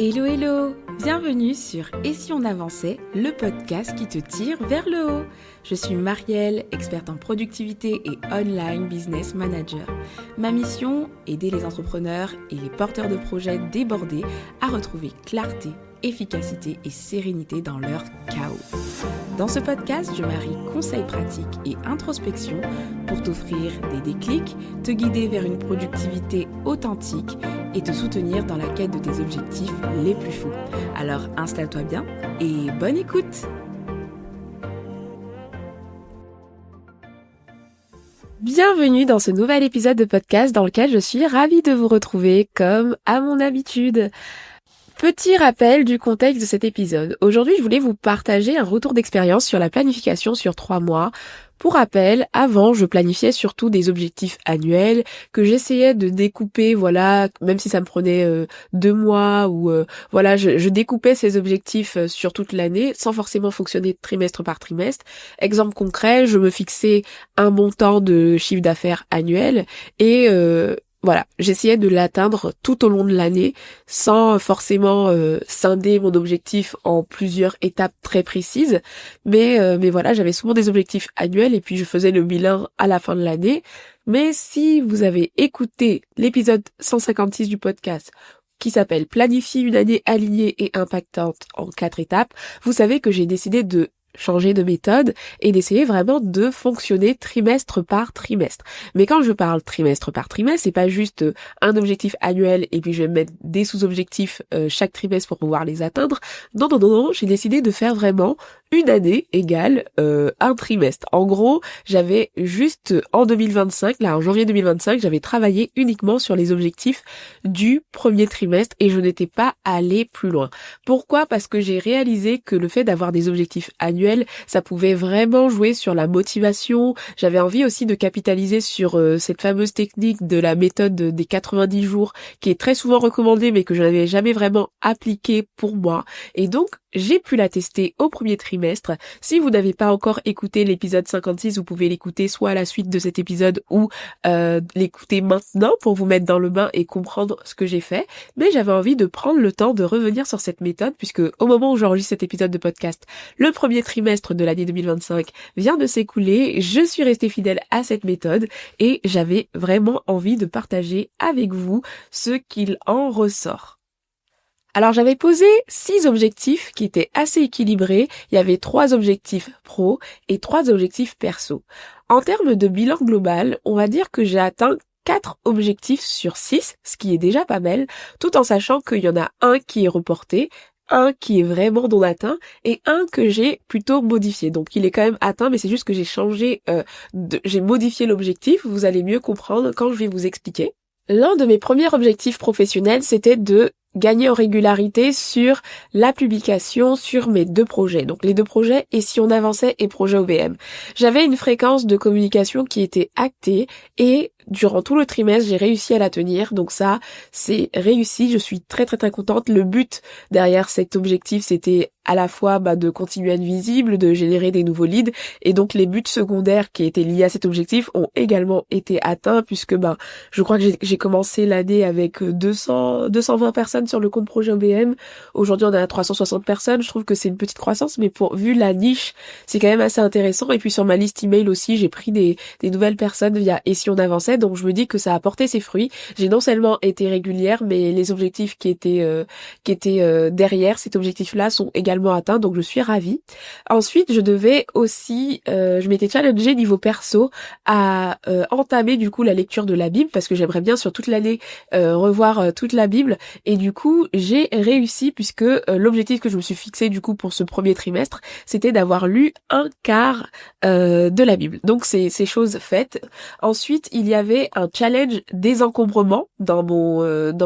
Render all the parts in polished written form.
Hello hello, bienvenue sur Et si on avançait, le podcast qui te tire vers le haut. Je suis Marielle, experte en productivité et online business manager. Ma mission, aider les entrepreneurs et les porteurs de projets débordés à retrouver clarté, efficacité et sérénité dans leur chaos. Dans ce podcast, je marie conseils pratiques et introspection pour t'offrir des déclics, te guider vers une productivité authentique et te soutenir dans la quête de tes objectifs les plus fous. Alors installe-toi bien et bonne écoute! Bienvenue dans ce nouvel épisode de podcast dans lequel je suis ravie de vous retrouver comme à mon habitude. Petit rappel du contexte de cet épisode. Aujourd'hui, je voulais vous partager un retour d'expérience sur la planification sur 3 mois. Pour rappel, avant, je planifiais surtout des objectifs annuels que j'essayais de découper, même si ça me prenait 2 mois ou je découpais ces objectifs sur toute l'année sans forcément fonctionner trimestre par trimestre. Exemple concret, je me fixais un montant de chiffre d'affaires annuel et j'essayais de l'atteindre tout au long de l'année sans forcément scinder mon objectif en plusieurs étapes très précises. Mais j'avais souvent des objectifs annuels et puis je faisais le bilan à la fin de l'année. Mais si vous avez écouté l'épisode 156 du podcast qui s'appelle Planifier une année alignée et impactante en 4 étapes, vous savez que j'ai décidé de changer de méthode et d'essayer vraiment de fonctionner trimestre par trimestre. Mais quand je parle trimestre par trimestre, c'est pas juste un objectif annuel et puis je vais mettre des sous-objectifs chaque trimestre pour pouvoir les atteindre. Non, j'ai décidé de faire vraiment une année égale un trimestre. En gros, j'avais juste en 2025, en janvier 2025, j'avais travaillé uniquement sur les objectifs du premier trimestre et je n'étais pas allée plus loin. Pourquoi ? Parce que j'ai réalisé que le fait d'avoir des objectifs annuels, ça pouvait vraiment jouer sur la motivation. J'avais envie aussi de capitaliser sur cette fameuse technique de la méthode des 90 jours qui est très souvent recommandée mais que je n'avais jamais vraiment appliquée pour moi. Et donc, j'ai pu la tester au premier trimestre. Si vous n'avez pas encore écouté l'épisode 56, vous pouvez l'écouter soit à la suite de cet épisode ou l'écouter maintenant pour vous mettre dans le bain et comprendre ce que j'ai fait. Mais j'avais envie de prendre le temps de revenir sur cette méthode puisque au moment où j'enregistre cet épisode de podcast, le premier trimestre de l'année 2025 vient de s'écouler. Je suis restée fidèle à cette méthode et j'avais vraiment envie de partager avec vous ce qu'il en ressort. Alors j'avais posé 6 objectifs qui étaient assez équilibrés. Il y avait 3 objectifs pro et 3 objectifs perso. En termes de bilan global, on va dire que j'ai atteint 4 objectifs sur 6, ce qui est déjà pas mal, tout en sachant qu'il y en a un qui est reporté, un qui est vraiment non atteint et un que j'ai plutôt modifié. Donc il est quand même atteint mais c'est juste que j'ai changé, j'ai modifié l'objectif. Vous allez mieux comprendre quand je vais vous expliquer. L'un de mes premiers objectifs professionnels, c'était de gagner en régularité sur la publication sur mes 2 projets. Donc les 2 projets Et si on avançait et projet OBM. J'avais une fréquence de communication qui était actée et durant tout le trimestre, j'ai réussi à la tenir. Donc ça, c'est réussi. Je suis très très très contente. Le but derrière cet objectif, c'était à la fois de continuer à être visible, de générer des nouveaux leads. Et donc les buts secondaires qui étaient liés à cet objectif ont également été atteints puisque je crois que j'ai commencé l'année avec 220 personnes sur le compte projet OBM. Aujourd'hui, on est à 360 personnes. Je trouve que c'est une petite croissance, mais vu la niche, c'est quand même assez intéressant. Et puis sur ma liste email aussi, j'ai pris des nouvelles personnes via Et si on avançait. Donc je me dis que ça a porté ses fruits. J'ai non seulement été régulière, mais les objectifs qui étaient derrière cet objectif-là sont également atteints. Donc je suis ravie. Ensuite, je devais aussi, je m'étais challengée niveau perso à entamer du coup la lecture de la Bible parce que j'aimerais bien sur toute l'année revoir toute la Bible. Et du coup, j'ai réussi puisque l'objectif que je me suis fixé du coup pour ce premier trimestre, c'était d'avoir lu un quart de la Bible. Donc c'est chose faite. Ensuite, il y avait un challenge désencombrement dans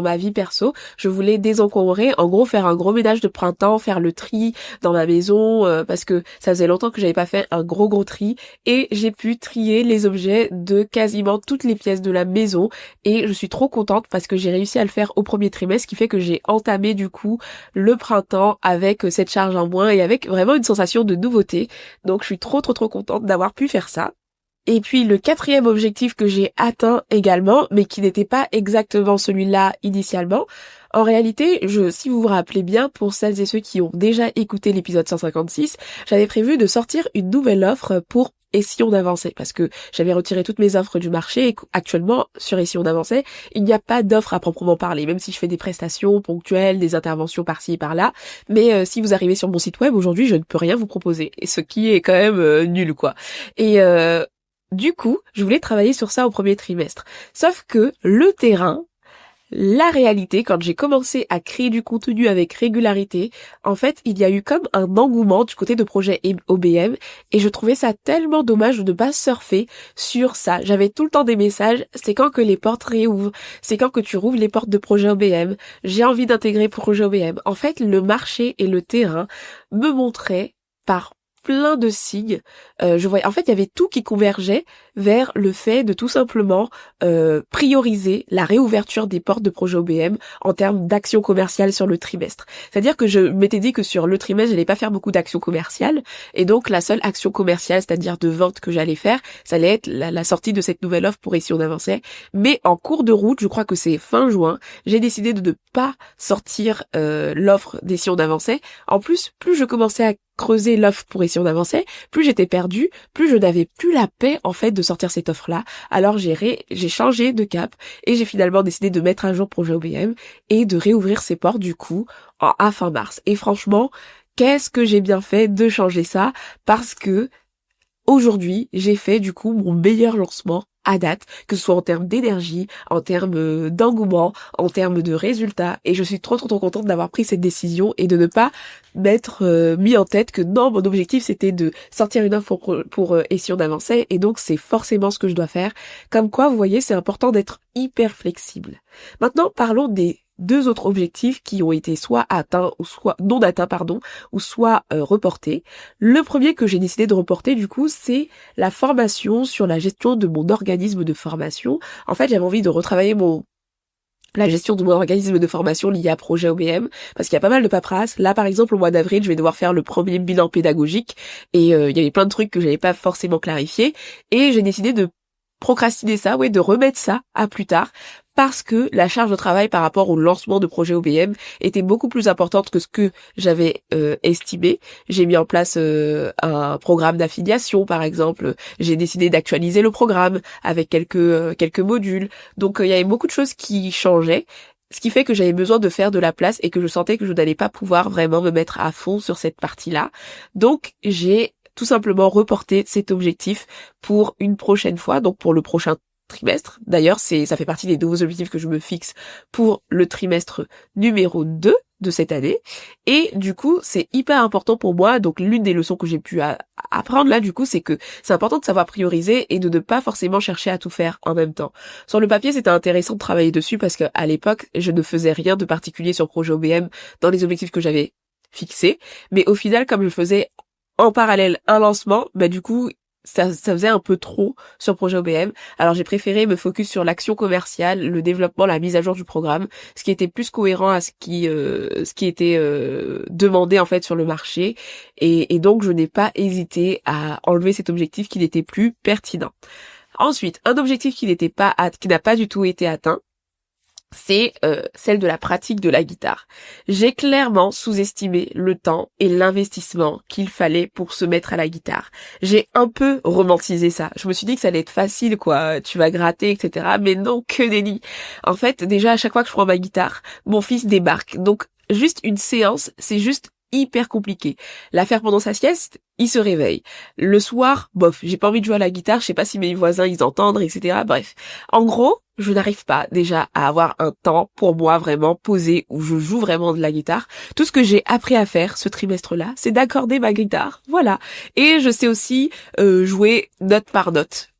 ma vie perso. Je voulais désencombrer, en gros faire un gros ménage de printemps, faire le tri dans ma maison parce que ça faisait longtemps que j'avais pas fait un gros tri et j'ai pu trier les objets de quasiment toutes les pièces de la maison et je suis trop contente parce que j'ai réussi à le faire au premier trimestre, ce qui fait que j'ai entamé du coup le printemps avec cette charge en moins et avec vraiment une sensation de nouveauté. Donc je suis trop contente d'avoir pu faire ça. Et puis le quatrième objectif que j'ai atteint également, mais qui n'était pas exactement celui-là initialement, en réalité, si vous vous rappelez bien, pour celles et ceux qui ont déjà écouté l'épisode 156, j'avais prévu de sortir une nouvelle offre pour Et si on avançait, parce que j'avais retiré toutes mes offres du marché et actuellement, sur Et si on avançait, il n'y a pas d'offre à proprement parler, même si je fais des prestations ponctuelles, des interventions par-ci et par-là. Mais si vous arrivez sur mon site web, aujourd'hui, je ne peux rien vous proposer, et ce qui est quand même nul, quoi. Et du coup, je voulais travailler sur ça au premier trimestre. Sauf que le terrain, la réalité, quand j'ai commencé à créer du contenu avec régularité, en fait, il y a eu comme un engouement du côté de projet OBM et je trouvais ça tellement dommage de ne pas surfer sur ça. J'avais tout le temps des messages, c'est quand que les portes réouvrent, c'est quand que tu rouvres les portes de projet OBM, j'ai envie d'intégrer projet OBM. En fait, le marché et le terrain me montraient par plein de signes. Je voyais, en fait, il y avait tout qui convergeait vers le fait de tout simplement prioriser la réouverture des portes de projet OBM en termes d'action commerciale sur le trimestre. C'est-à-dire que je m'étais dit que sur le trimestre, j'allais pas faire beaucoup d'actions commerciales et donc la seule action commerciale, c'est-à-dire de vente que j'allais faire, ça allait être la sortie de cette nouvelle offre pour Et si on avançait. Mais en cours de route, je crois que c'est fin juin, j'ai décidé de ne pas sortir l'offre d'Et si on avançait. En plus, plus je commençais à creuser l'offre pour Et si on avançait, plus j'étais perdue, plus je n'avais plus la paix en fait de sortir cette offre-là. Alors j'ai changé de cap et j'ai finalement décidé de mettre à jour projet OBM et de réouvrir ses portes du coup à fin mars. Et franchement, qu'est-ce que j'ai bien fait de changer ça, parce que aujourd'hui, j'ai fait du coup mon meilleur lancement à date, que ce soit en termes d'énergie, en termes d'engouement, en termes de résultats, et je suis trop contente d'avoir pris cette décision et de ne pas m'être mis en tête que non, mon objectif c'était de sortir une offre pour Et si on avançait, et donc c'est forcément ce que je dois faire. Comme quoi, vous voyez, c'est important d'être hyper flexible. Maintenant, parlons des deux autres objectifs qui ont été soit atteints ou soit non atteints, ou soit reportés. Le premier que j'ai décidé de reporter du coup, c'est la formation sur la gestion de mon organisme de formation. En fait, j'avais envie de retravailler la gestion de mon organisme de formation lié à projet OBM, parce qu'il y a pas mal de paperasse. Là, par exemple, au mois d'avril, je vais devoir faire le premier bilan pédagogique et il y avait plein de trucs que j'avais pas forcément clarifiés et j'ai décidé de procrastiner ça, de remettre ça à plus tard, parce que la charge de travail par rapport au lancement de projet OBM était beaucoup plus importante que ce que j'avais estimé. J'ai mis en place un programme d'affiliation, par exemple. J'ai décidé d'actualiser le programme avec quelques modules. Donc il y avait beaucoup de choses qui changeaient, ce qui fait que j'avais besoin de faire de la place et que je sentais que je n'allais pas pouvoir vraiment me mettre à fond sur cette partie-là. Donc j'ai tout simplement reporter cet objectif pour une prochaine fois, donc pour le prochain trimestre. D'ailleurs, ça fait partie des nouveaux objectifs que je me fixe pour le trimestre numéro 2 de cette année. Et du coup, c'est hyper important pour moi. Donc l'une des leçons que j'ai pu apprendre là, du coup, c'est que c'est important de savoir prioriser et de ne pas forcément chercher à tout faire en même temps. Sur le papier, c'était intéressant de travailler dessus parce que à l'époque, je ne faisais rien de particulier sur projet OBM dans les objectifs que j'avais fixés. Mais au final, comme je faisais en parallèle un lancement, du coup ça faisait un peu trop sur projet OBM. Alors j'ai préféré me focus sur l'action commerciale, le développement, la mise à jour du programme, ce qui était plus cohérent à ce qui était demandé en fait sur le marché, et donc je n'ai pas hésité à enlever cet objectif qui n'était plus pertinent. Ensuite, un objectif qui n'a pas du tout été atteint, c'est celle de la pratique de la guitare. J'ai clairement sous-estimé le temps et l'investissement qu'il fallait pour se mettre à la guitare. J'ai un peu romantisé ça. Je me suis dit que ça allait être facile, quoi. Tu vas gratter, etc. Mais non, que nenni. En fait, déjà, à chaque fois que je prends ma guitare, mon fils débarque. Donc, juste une séance, c'est juste hyper compliqué. La faire pendant sa sieste, il se réveille. Le soir, bof, j'ai pas envie de jouer à la guitare, je sais pas si mes voisins ils entendent, etc. Bref. En gros, je n'arrive pas déjà à avoir un temps pour moi vraiment posé où je joue vraiment de la guitare. Tout ce que j'ai appris à faire ce trimestre-là, c'est d'accorder ma guitare. Voilà. Et je sais aussi jouer note par note.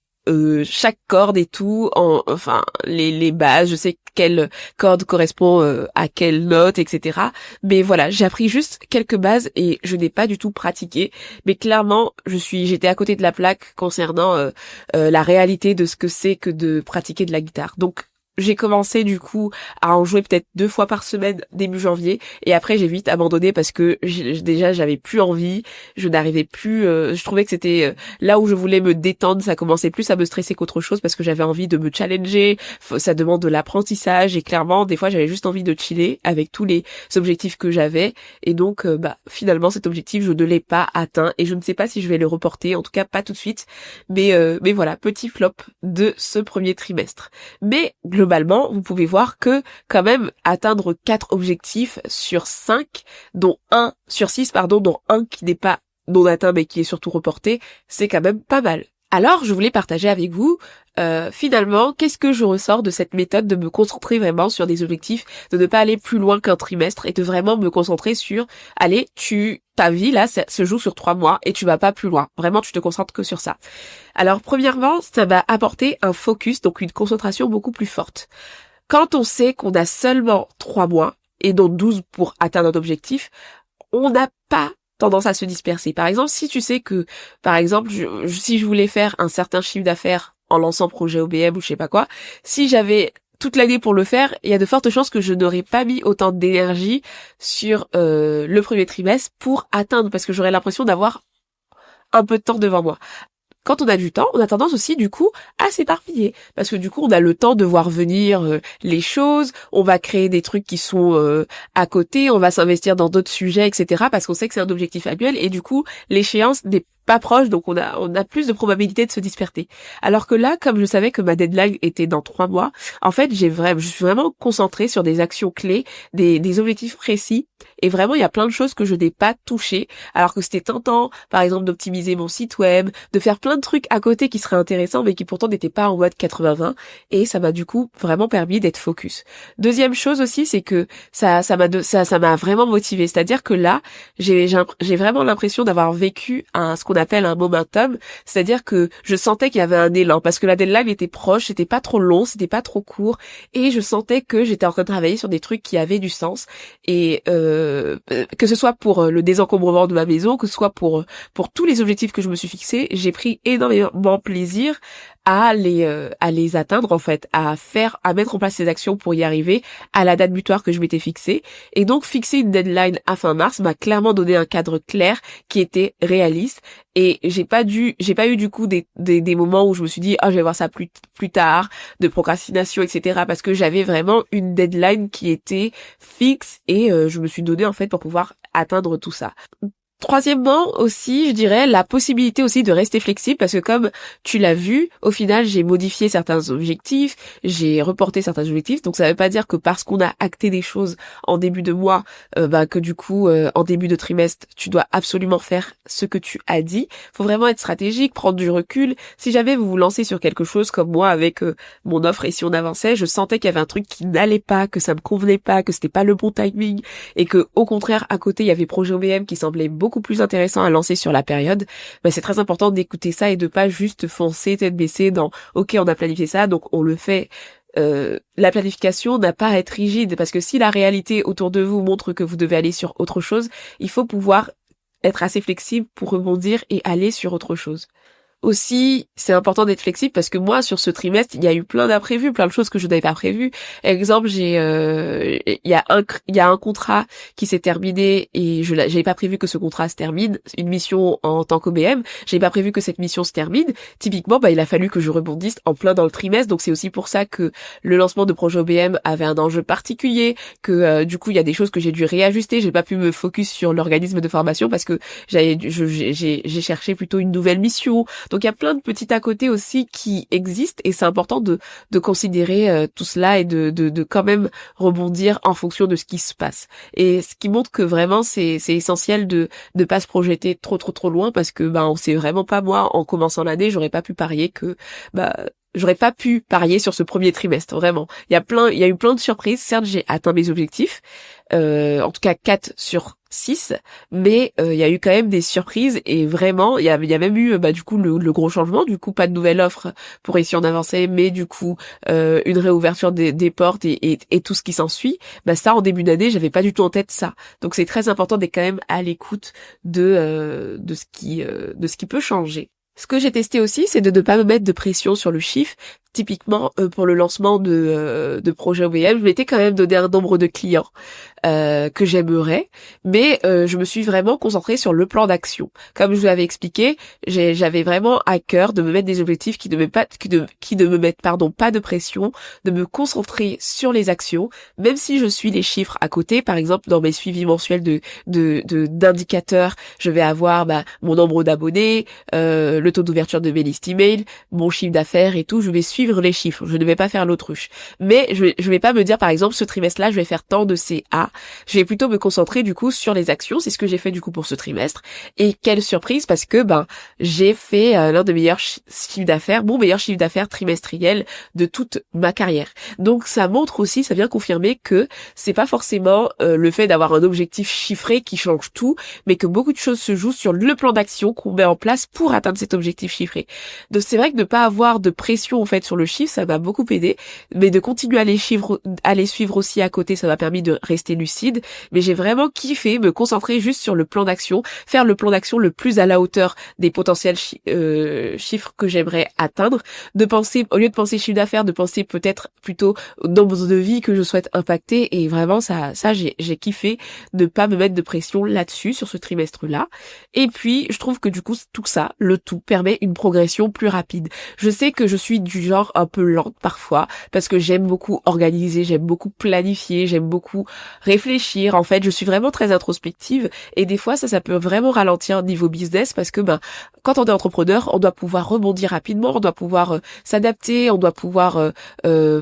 Chaque corde et tout, enfin les bases, je sais quelle corde correspond à quelle note, etc. Mais voilà, j'ai appris juste quelques bases et je n'ai pas du tout pratiqué. Mais clairement, j'étais à côté de la plaque concernant la réalité de ce que c'est que de pratiquer de la guitare. Donc j'ai commencé du coup à en jouer peut-être 2 fois par semaine début janvier, et après j'ai vite abandonné parce que déjà j'avais plus envie, je n'arrivais plus, je trouvais que c'était là où je voulais me détendre, ça commençait plus à me stresser qu'autre chose parce que j'avais envie de me challenger, ça demande de l'apprentissage, et clairement des fois j'avais juste envie de chiller avec tous les objectifs que j'avais, et donc finalement cet objectif je ne l'ai pas atteint et je ne sais pas si je vais le reporter, en tout cas pas tout de suite, mais voilà, petit flop de ce premier trimestre. Mais globalement, vous pouvez voir que quand même atteindre 4 objectifs sur 5, dont un sur 6, dont un qui n'est pas non atteint mais qui est surtout reporté, c'est quand même pas mal. Alors, je voulais partager avec vous, finalement, qu'est-ce que je ressors de cette méthode de me concentrer vraiment sur des objectifs, de ne pas aller plus loin qu'un trimestre et de vraiment me concentrer sur, allez, ta vie là se joue sur 3 mois et tu vas pas plus loin. Vraiment, tu te concentres que sur ça. Alors, premièrement, ça va apporter un focus, donc une concentration beaucoup plus forte. Quand on sait qu'on a seulement 3 mois et donc 12 pour atteindre un objectif, on n'a pas tendance à se disperser. Par exemple, si tu sais que, par exemple, si je voulais faire un certain chiffre d'affaires en lançant projet OBM ou je sais pas quoi, si j'avais toute l'année pour le faire, il y a de fortes chances que je n'aurais pas mis autant d'énergie sur le premier trimestre pour atteindre, parce que j'aurais l'impression d'avoir un peu de temps devant moi. Quand on a du temps, on a tendance aussi du coup à s'éparpiller, parce que du coup on a le temps de voir venir les choses, on va créer des trucs qui sont à côté, on va s'investir dans d'autres sujets, etc. parce qu'on sait que c'est un objectif annuel et du coup l'échéance n'est pas proche, donc on a plus de probabilité de se disperser. Alors que là, comme je savais que ma deadline était dans 3 mois, en fait je suis vraiment concentrée sur des actions clés, des objectifs précis, et vraiment il y a plein de choses que je n'ai pas touchées, alors que c'était tentant, par exemple d'optimiser mon site web, de faire plein de trucs à côté qui seraient intéressants mais qui pourtant n'étaient pas en mode 80-20, et ça m'a du coup vraiment permis d'être focus. Deuxième chose aussi, c'est que ça m'a vraiment motivée, c'est-à-dire que là j'ai vraiment l'impression d'avoir vécu ce qu'on appelle un momentum, c'est-à-dire que je sentais qu'il y avait un élan parce que la deadline était proche, c'était pas trop long, c'était pas trop court, et je sentais que j'étais en train de travailler sur des trucs qui avaient du sens, et que ce soit pour le désencombrement de ma maison, que ce soit pour tous les objectifs que je me suis fixés, j'ai pris énormément plaisir à les atteindre, en fait, à mettre en place ces actions pour y arriver à la date butoir que je m'étais fixée. Et donc fixer une deadline à fin mars m'a clairement donné un cadre clair qui était réaliste, et j'ai pas eu du coup des moments où je me suis dit je vais voir ça plus tard, de procrastination, etc. parce que j'avais vraiment une deadline qui était fixe, et je me suis donné en fait pour pouvoir atteindre tout ça. Troisièmement aussi, je dirais la possibilité aussi de rester flexible, parce que comme tu l'as vu, au final j'ai modifié certains objectifs, j'ai reporté certains objectifs, donc ça veut pas dire que parce qu'on a acté des choses en début de mois, que du coup en début de trimestre tu dois absolument faire ce que tu as dit. Faut vraiment être stratégique, prendre du recul. Si jamais vous vous lancez sur quelque chose comme moi avec mon offre, et si on avançait, je sentais qu'il y avait un truc qui n'allait pas, que ça me convenait pas, que c'était pas le bon timing, et que au contraire à côté il y avait projet OBM qui semblait beaucoup plus intéressant à lancer sur la période, c'est très important d'écouter ça et de pas juste foncer tête baissée dans ok, on a planifié ça donc on le fait. La planification n'a pas à être rigide, parce que si la réalité autour de vous montre que vous devez aller sur autre chose, il faut pouvoir être assez flexible pour rebondir et aller sur autre chose. Aussi, c'est important d'être flexible, parce que moi, sur ce trimestre, il y a eu plein d'imprévus, plein de choses que je n'avais pas prévues. Exemple, il y a un contrat qui s'est terminé, et j'avais pas prévu que ce contrat se termine, une mission en tant qu'OBM, j'avais pas prévu que cette mission se termine. Typiquement, il a fallu que je rebondisse en plein dans le trimestre, donc c'est aussi pour ça que le lancement de projet OBM avait un enjeu particulier, que du coup, il y a des choses que j'ai dû réajuster, j'ai pas pu me focus sur l'organisme de formation parce que j'ai cherché plutôt une nouvelle mission. Donc il y a plein de petits à côté aussi qui existent, et c'est important de considérer tout cela, et de quand même rebondir en fonction de ce qui se passe. Et ce qui montre que vraiment c'est essentiel de pas se projeter trop loin, parce que on sait vraiment pas, moi en commençant l'année, j'aurais pas pu parier sur ce premier trimestre, vraiment. Il y a eu plein de surprises. Certes, j'ai atteint mes objectifs, en tout cas 4 sur 6, mais il y a eu quand même des surprises, et vraiment il y a même eu du coup le gros changement, du coup pas de nouvelle offre pour essayer en avancer, mais du coup une réouverture des portes, et tout ce qui s'ensuit. Ça en début d'année, j'avais pas du tout en tête ça. Donc c'est très important d'être quand même à l'écoute de ce qui peut changer. Ce que j'ai testé aussi, c'est de ne pas me mettre de pression sur le chiffre. typiquement pour le lancement de projet OBM, je m'étais quand même donné un nombre de clients que j'aimerais, mais je me suis vraiment concentrée sur le plan d'action. Comme je vous l'avais expliqué, j'avais vraiment à cœur de me mettre des objectifs qui ne me mettent pas de pression, de me concentrer sur les actions, même si je suis les chiffres à côté. Par exemple, dans mes suivis mensuels d'indicateurs, je vais avoir mon nombre d'abonnés, le taux d'ouverture de mes listes email, mon chiffre d'affaires et tout. Je vais suivre les chiffres, je ne vais pas faire l'autruche. Mais je vais pas me dire, par exemple, ce trimestre-là, je vais faire tant de CA. Je vais plutôt me concentrer du coup sur les actions. C'est ce que j'ai fait du coup pour ce trimestre. Et quelle surprise, parce que j'ai fait l'un des meilleurs chiffres d'affaires, mon meilleur chiffre d'affaires trimestriel de toute ma carrière. Donc ça montre aussi, ça vient confirmer que c'est pas forcément le fait d'avoir un objectif chiffré qui change tout, mais que beaucoup de choses se jouent sur le plan d'action qu'on met en place pour atteindre cet objectif chiffré. Donc c'est vrai que ne pas avoir de pression en fait sur le chiffre, ça m'a beaucoup aidé, mais de continuer à les suivre aussi à côté, ça m'a permis de rester lucide. Mais j'ai vraiment kiffé me concentrer juste sur le plan d'action, faire le plan d'action le plus à la hauteur des potentiels chiffres que j'aimerais atteindre, de penser, au lieu de penser chiffre d'affaires, de penser peut-être plutôt au nombre de vies que je souhaite impacter. Et vraiment ça j'ai kiffé de pas me mettre de pression là-dessus sur ce trimestre-là. Et puis je trouve que du coup tout ça, le tout permet une progression plus rapide. Je sais que je suis du genre un peu lente parfois parce que j'aime beaucoup organiser, j'aime beaucoup planifier, j'aime beaucoup réfléchir. En fait, je suis vraiment très introspective et des fois ça peut vraiment ralentir niveau business parce que quand on est entrepreneur, on doit pouvoir rebondir rapidement, on doit pouvoir s'adapter, on doit pouvoir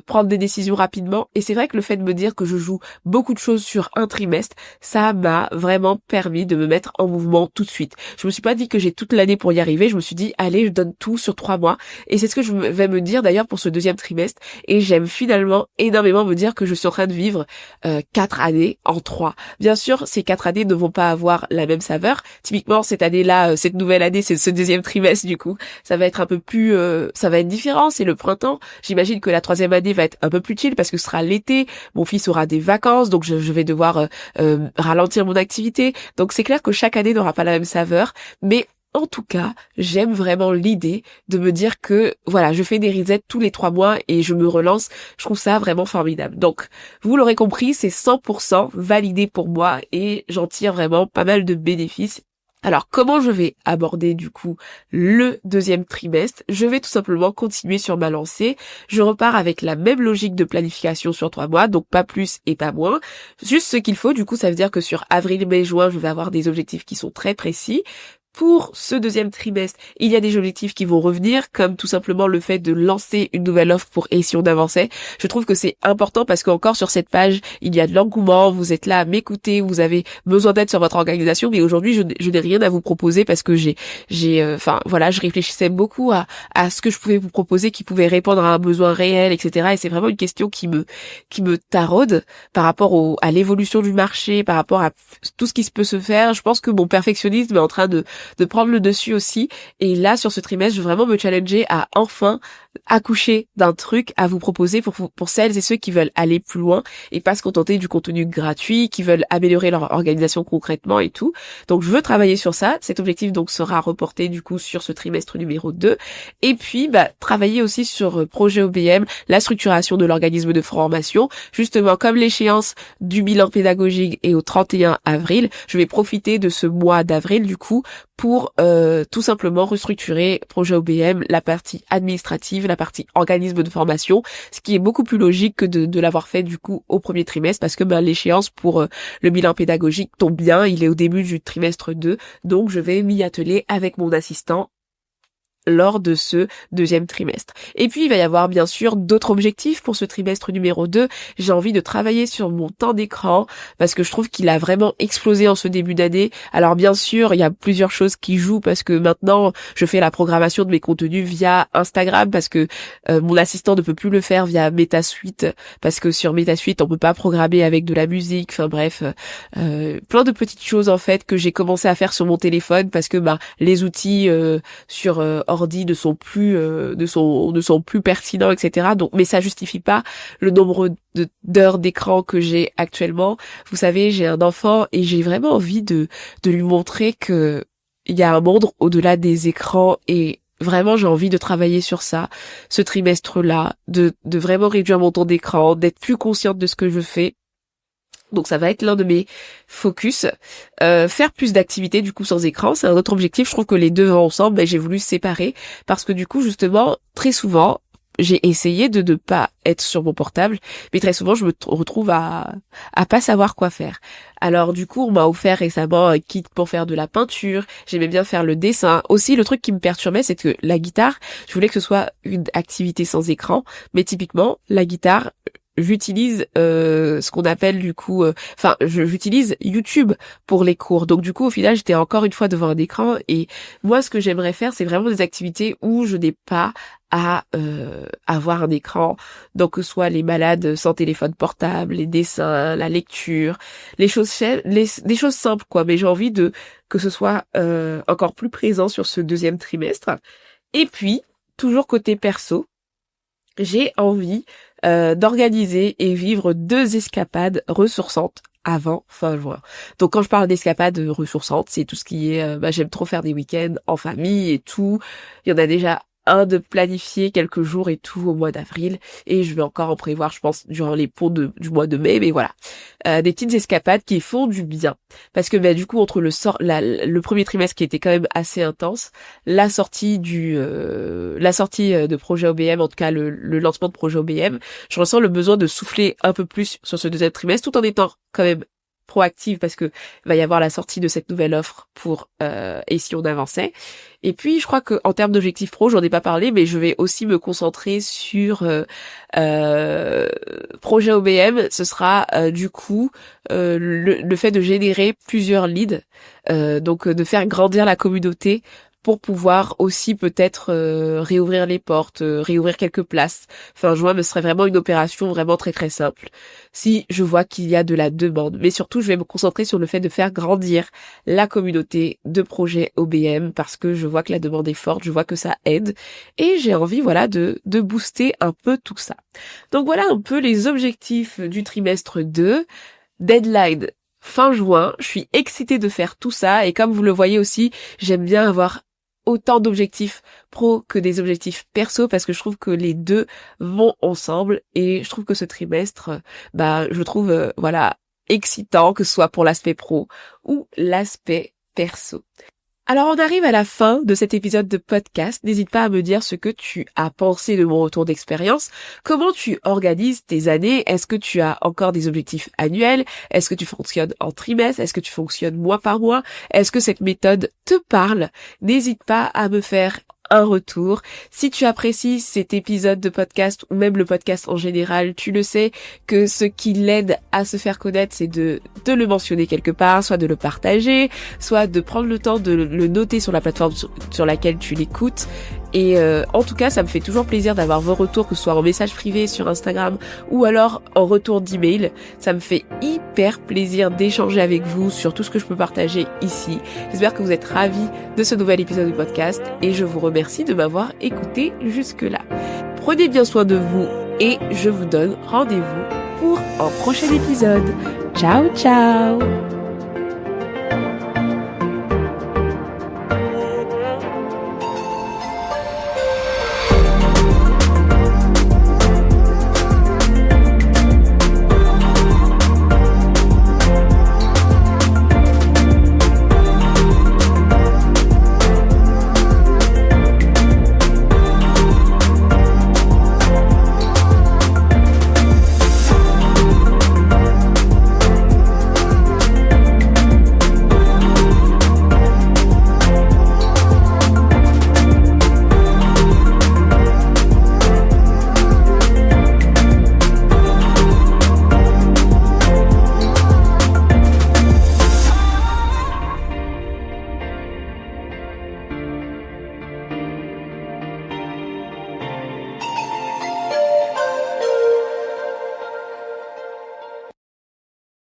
prendre des décisions rapidement. Et c'est vrai que le fait de me dire que je joue beaucoup de choses sur un trimestre, ça m'a vraiment permis de me mettre en mouvement tout de suite. Je me suis pas dit que j'ai toute l'année pour y arriver, je me suis dit allez, je donne tout sur 3 mois. Et c'est ce que je vais me dire d'ailleurs pour ce deuxième trimestre. Et j'aime finalement énormément me dire que je suis en train de vivre 4 années en 3. Bien sûr, ces 4 années ne vont pas avoir la même saveur. Typiquement, cette année-là, cette nouvelle année, c'est ce deuxième trimestre du coup. Ça va être un peu plus... ça va être différent, c'est le printemps. J'imagine que la troisième année va être un peu plus chill parce que ce sera l'été. Mon fils aura des vacances, donc je vais devoir ralentir mon activité. Donc c'est clair que chaque année n'aura pas la même saveur. Mais en tout cas, j'aime vraiment l'idée de me dire que, voilà, je fais des resets tous les 3 mois et je me relance. Je trouve ça vraiment formidable. Donc, vous l'aurez compris, c'est 100% validé pour moi et j'en tire vraiment pas mal de bénéfices. Alors, comment je vais aborder du coup le deuxième trimestre? Je vais tout simplement continuer sur ma lancée. Je repars avec la même logique de planification sur 3 mois, donc pas plus et pas moins. Juste ce qu'il faut, du coup, ça veut dire que sur avril, mai, juin, je vais avoir des objectifs qui sont très précis. Pour ce deuxième trimestre, il y a des objectifs qui vont revenir, comme tout simplement le fait de lancer une nouvelle offre pour Et si on avançait. Je trouve que c'est important parce qu'encore sur cette page, il y a de l'engouement, vous êtes là à m'écouter, vous avez besoin d'aide sur votre organisation, mais aujourd'hui, je n'ai rien à vous proposer parce que je réfléchissais beaucoup à ce que je pouvais vous proposer qui pouvait répondre à un besoin réel, etc. Et c'est vraiment une question qui me taraude par rapport à l'évolution du marché, par rapport à tout ce qui peut se faire. Je pense que mon perfectionnisme est en train de prendre le dessus aussi. Et là, sur ce trimestre, je veux vraiment me challenger à enfin accoucher d'un truc à vous proposer pour celles et ceux qui veulent aller plus loin et pas se contenter du contenu gratuit, qui veulent améliorer leur organisation concrètement et tout. Donc, je veux travailler sur ça. Cet objectif, donc, sera reporté, du coup, sur ce trimestre numéro 2. Et puis, travailler aussi sur projet OBM, la structuration de l'organisme de formation. Justement, comme l'échéance du bilan pédagogique est au 31 avril, je vais profiter de ce mois d'avril, du coup, pour tout simplement restructurer projet OBM, la partie administrative, la partie organisme de formation, ce qui est beaucoup plus logique que de l'avoir fait du coup au premier trimestre parce que l'échéance pour le bilan pédagogique tombe bien, il est au début du trimestre 2, donc je vais m'y atteler avec mon assistant lors de ce deuxième trimestre. Et puis, il va y avoir bien sûr d'autres objectifs pour ce trimestre numéro 2. J'ai envie de travailler sur mon temps d'écran parce que je trouve qu'il a vraiment explosé en ce début d'année. Alors bien sûr, il y a plusieurs choses qui jouent parce que maintenant, je fais la programmation de mes contenus via Instagram parce que mon assistant ne peut plus le faire via MetaSuite parce que sur MetaSuite, on peut pas programmer avec de la musique. Enfin bref, plein de petites choses en fait que j'ai commencé à faire sur mon téléphone parce que les outils sur ordi ne sont plus pertinents, etc. Donc, mais ça justifie pas le nombre d'heures d'écran que j'ai actuellement. Vous savez, j'ai un enfant et j'ai vraiment envie de lui montrer que il y a un monde au-delà des écrans et vraiment j'ai envie de travailler sur ça, ce trimestre-là, de vraiment réduire mon temps d'écran, d'être plus consciente de ce que je fais. Donc ça va être l'un de mes focus. Faire plus d'activités du coup sans écran, c'est un autre objectif. Je trouve que les deux vont ensemble, mais j'ai voulu séparer parce que du coup justement très souvent j'ai essayé de ne pas être sur mon portable, mais très souvent je me retrouve à pas savoir quoi faire. Alors du coup on m'a offert récemment un kit pour faire de la peinture, j'aimais bien faire le dessin. Aussi le truc qui me perturbait c'est que la guitare, je voulais que ce soit une activité sans écran, mais typiquement la guitare j'utilise ce qu'on appelle du coup j'utilise YouTube pour les cours. Donc du coup au final j'étais encore une fois devant un écran et moi ce que j'aimerais faire c'est vraiment des activités où je n'ai pas à avoir un écran, donc que ce soit les balades sans téléphone portable, les dessins, la lecture, des choses simples quoi, mais j'ai envie de que ce soit encore plus présent sur ce deuxième trimestre. Et puis toujours côté perso, j'ai envie d'organiser et vivre 2 escapades ressourçantes avant fin juin. Donc quand je parle d'escapades ressourçantes, c'est tout ce qui est j'aime trop faire des week-ends en famille et tout. Il y en a déjà un de planifier quelques jours et tout au mois d'avril et je vais encore en prévoir je pense durant les ponts du mois de mai, mais voilà. Des petites escapades qui font du bien parce que du coup entre le premier trimestre qui était quand même assez intense, la sortie de projet OBM, en tout cas le lancement de projet OBM, je ressens le besoin de souffler un peu plus sur ce deuxième trimestre tout en étant quand même proactive parce que va y avoir la sortie de cette nouvelle offre pour et si on avançait. Et puis je crois que en termes d'objectifs pro, j'en ai pas parlé, mais je vais aussi me concentrer sur projet OBM. Ce sera du coup le fait de générer plusieurs leads, donc de faire grandir la communauté pour pouvoir aussi peut-être réouvrir les portes, réouvrir quelques places. Fin juin me serait vraiment une opération vraiment très très simple si je vois qu'il y a de la demande. Mais surtout, je vais me concentrer sur le fait de faire grandir la communauté de projets OBM parce que je vois que la demande est forte, je vois que ça aide et j'ai envie voilà de booster un peu tout ça. Donc voilà un peu les objectifs du trimestre 2. Deadline fin juin, je suis excitée de faire tout ça et comme vous le voyez aussi, j'aime bien avoir autant d'objectifs pro que des objectifs perso parce que je trouve que les deux vont ensemble et je trouve que ce trimestre, je trouve excitant que ce soit pour l'aspect pro ou l'aspect perso. Alors on arrive à la fin de cet épisode de podcast. N'hésite pas à me dire ce que tu as pensé de mon retour d'expérience. Comment tu organises tes années? Est-ce que tu as encore des objectifs annuels? Est-ce que tu fonctionnes en trimestre? Est-ce que tu fonctionnes mois par mois? Est-ce que cette méthode te parle? N'hésite pas à me faire un retour. Si tu apprécies cet épisode de podcast ou même le podcast en général, tu le sais que ce qui l'aide à se faire connaître, c'est de le mentionner quelque part, soit de le partager, soit de prendre le temps de le noter sur la plateforme sur laquelle tu l'écoutes. Et en tout cas, ça me fait toujours plaisir d'avoir vos retours, que ce soit en message privé sur Instagram ou alors en retour d'email. Ça me fait hyper plaisir d'échanger avec vous sur tout ce que je peux partager ici. J'espère que vous êtes ravis de ce nouvel épisode du podcast et je vous remercie de m'avoir écouté jusque-là. Prenez bien soin de vous et je vous donne rendez-vous pour un prochain épisode. Ciao, ciao!